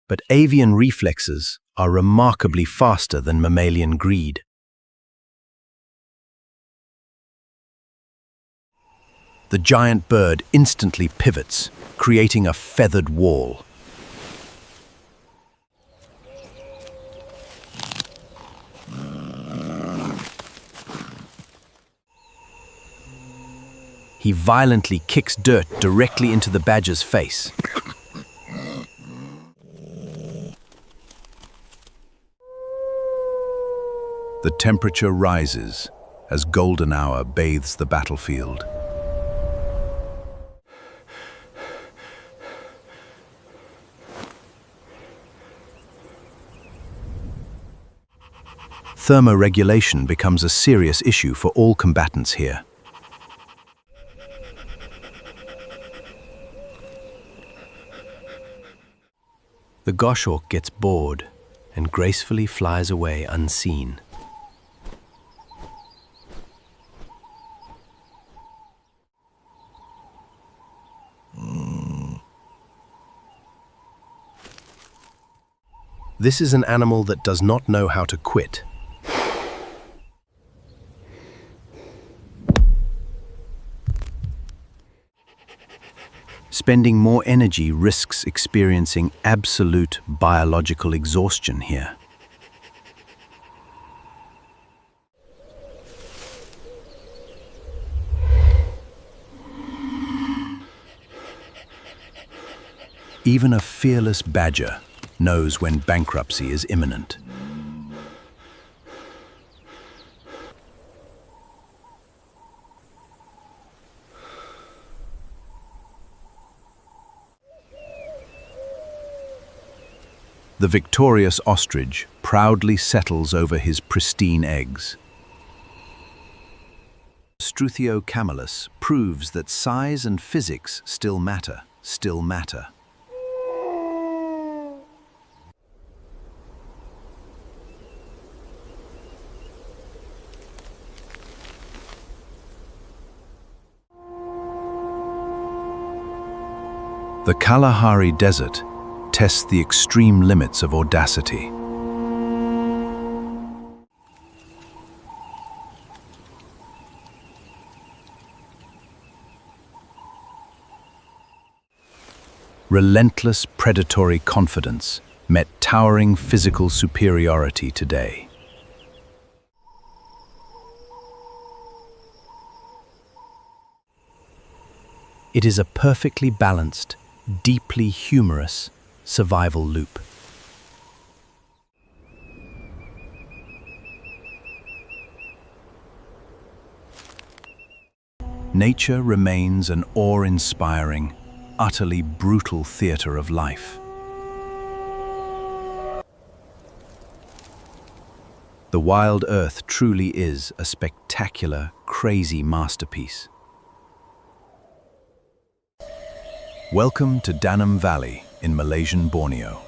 But avian reflexes are remarkably faster than mammalian greed. The giant bird instantly pivots, creating a feathered wall. He violently kicks dirt directly into the badger's face. The temperature rises as golden hour bathes the battlefield. Thermoregulation becomes a serious issue for all combatants here. The goshawk gets bored and gracefully flies away unseen. This is an animal that does not know how to quit. Spending more energy risks experiencing absolute biological exhaustion here. Even a fearless badger knows when bankruptcy is imminent. The victorious ostrich proudly settles over his pristine eggs. Struthiocamelus proves that size and physics still matter. The Kalahari Desert tests the extreme limits of audacity. Relentless predatory confidence met towering physical superiority today. It is a perfectly balanced, deeply humorous survival loop. nature remains an awe-inspiring, utterly brutal theater of life. The wild earth truly is a spectacular, crazy masterpiece. Welcome to Danam Valley in Malaysian Borneo.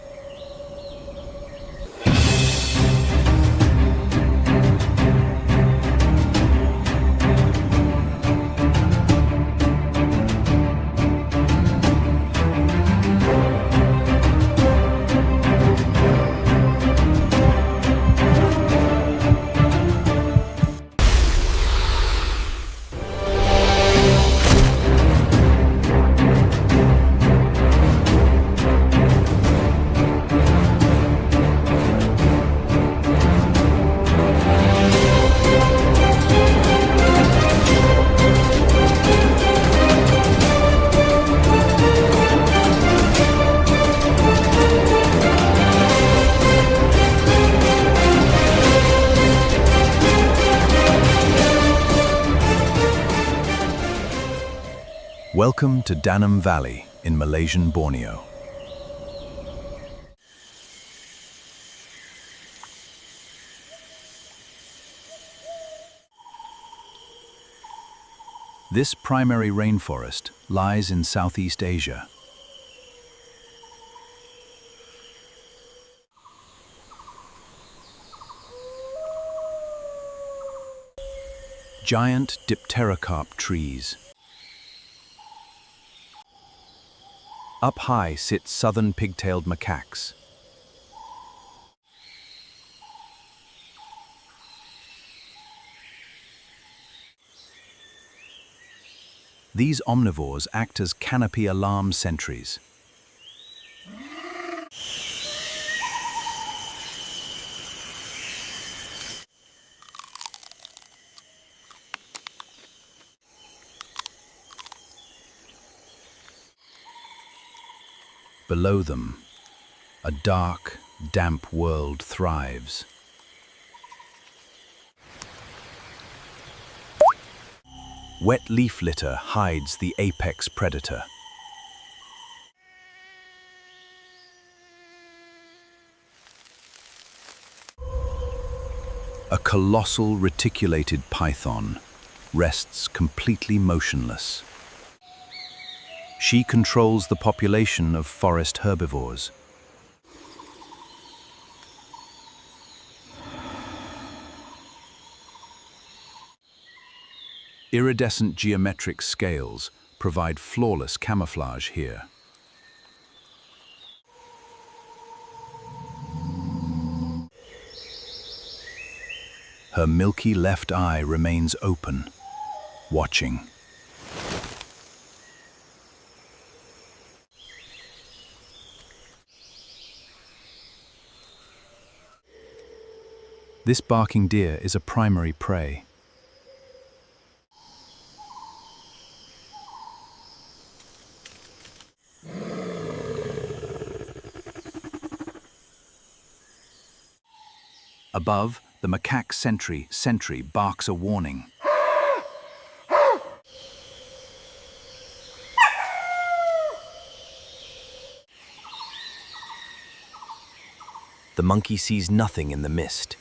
Welcome to Danam Valley in Malaysian Borneo. This primary rainforest lies in Southeast Asia. Giant dipterocarp trees. Up high sit southern pigtailed macaques. These omnivores act as canopy alarm sentries. Below them, a dark, damp world thrives. Wet leaf litter hides the apex predator. A colossal reticulated python rests completely motionless. She controls the population of forest herbivores. Iridescent geometric scales provide flawless camouflage here. Her milky left eye remains open, watching. This barking deer is a primary prey. Above, the macaque sentry barks a warning. The monkey sees nothing in the mist.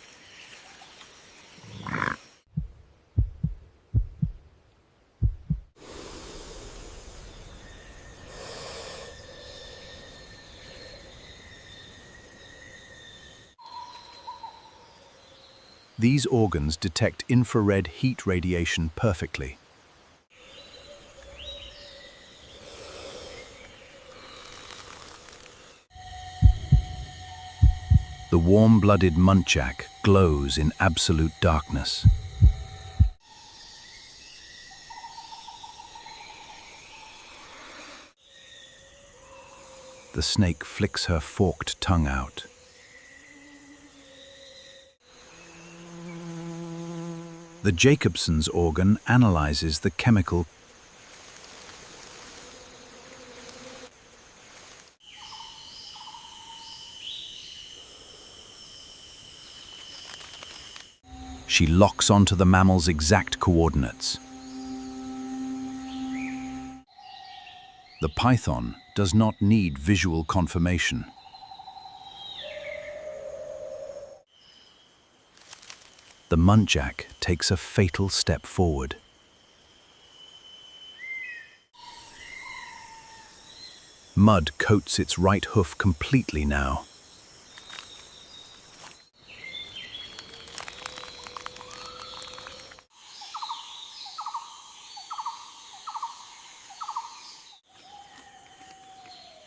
These organs detect infrared heat radiation perfectly. The warm-blooded muntjac glows in absolute darkness. The snake flicks her forked tongue out. The Jacobson's organ analyzes the chemical. She locks onto the mammal's exact coordinates. The python does not need visual confirmation. The muntjac takes a fatal step forward. Mud coats its right hoof completely now.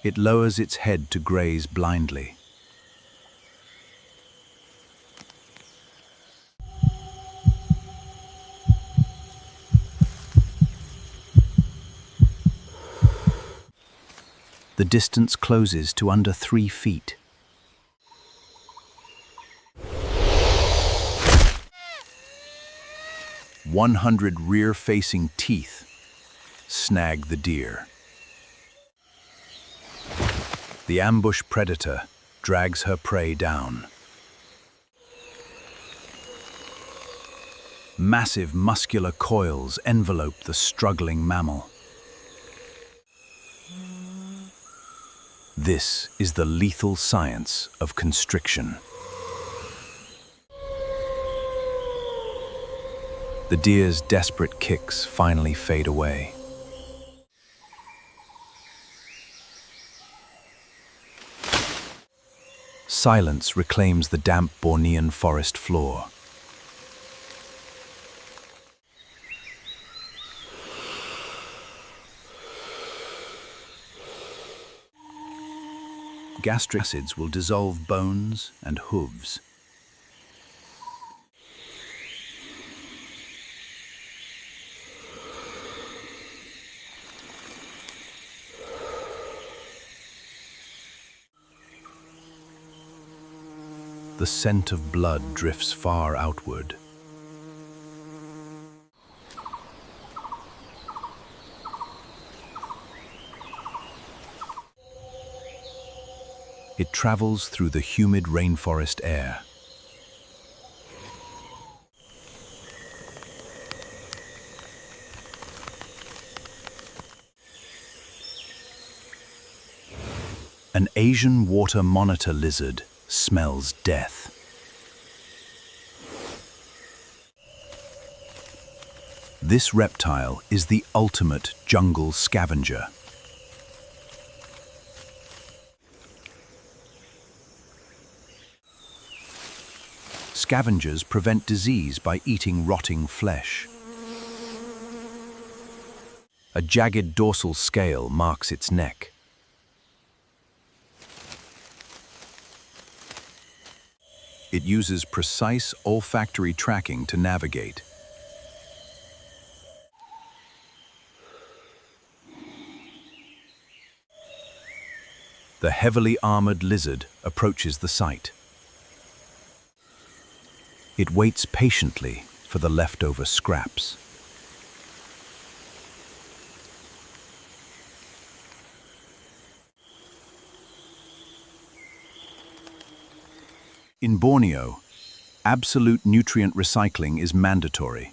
It lowers its head to graze blindly. The distance closes to under 3 feet. "100 rear-facing teeth snag the deer. The ambush predator drags her prey down. Massive muscular coils envelope the struggling mammal. This is the lethal science of constriction. The deer's desperate kicks finally fade away. Silence reclaims the damp Bornean forest floor. Gastric acids will dissolve bones and hooves. The scent of blood drifts far outward. It travels through the humid rainforest air. An Asian water monitor lizard smells death. This reptile is the ultimate jungle scavenger. Scavengers prevent disease by eating rotting flesh. A jagged dorsal scale marks its neck. It uses precise olfactory tracking to navigate. The heavily armored lizard approaches the site. It waits patiently for the leftover scraps. In Borneo, absolute nutrient recycling is mandatory.